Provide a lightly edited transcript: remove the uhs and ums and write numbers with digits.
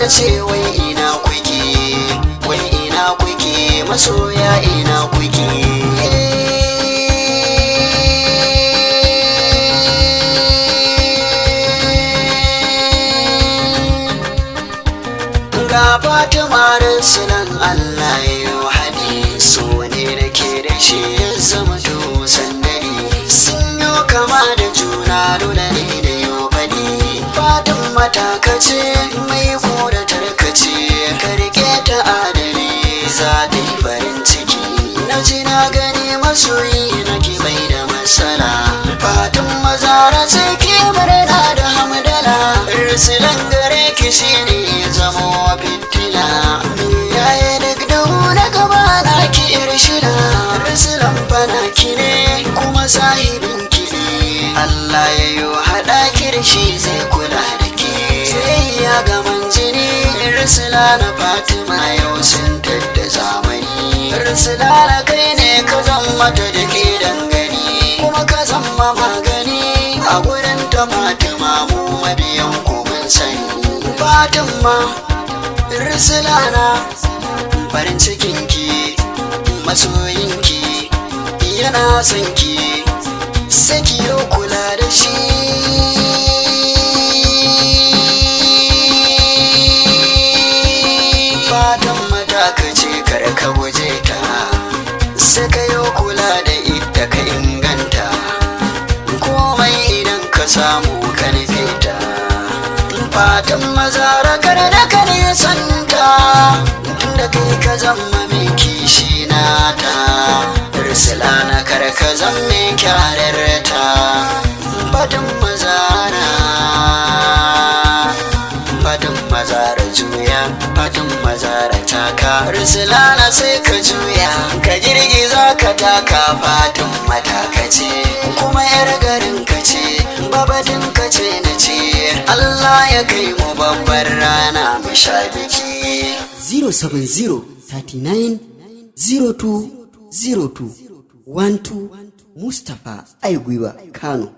na ce wai ina kuke masoya ina kuke. Ga Fatima Rasulan Allah ya hadi, so ne nake da shi ya zama to sandari, sun yi kama da juna dole ne da yau fadi. Fatima ta kace mai kura tarkace, ka rike ta adali za ta yi farin ciki. Na ji na gani masoyi nake bai da matsala, Fatima Zahra sai ki murna da hamdala. Rasulan gare ki shine ya zama fitila, yaya duk duhu na gaba na ki irshida. Rasulan fana ki ne kuma sahibin ki ne, Allah ya yi haɗa ki da shi zai kula da ke. Sai ya ga manjini Rusula na Fatima yau sun tadda zamani. Rusula na kai ne ka zama ta da ke dangane, kuma ka zama magani a gurin ta Fatima, mu mabiyan ku mun sani. Fatima Rusula na farin cikin ki, masoyinki yana son ki, sai ki yi kula da shi. Fatima ta kace kar ka guje ta, sai ka yi kula da ita ka inganta, komai idan ka samu ka nufe ta. Fatima Zahra kar da ka nisanta, tunda kai ka zama mai kishi nata. Rusula na kar ka zama kyararta. Fatima Zahra, Fatima Zahra juya, Fatima Zahra taka. Rusula na sai ka juya, ka girgiza ka taka. Fatima taka ce kuma yar garin ka ce, babadin ka ce na ce. Allah ya kai mu babbar rana mu sha biki. 070 39 02 02 12 Mustapha Aigwiwa Kano.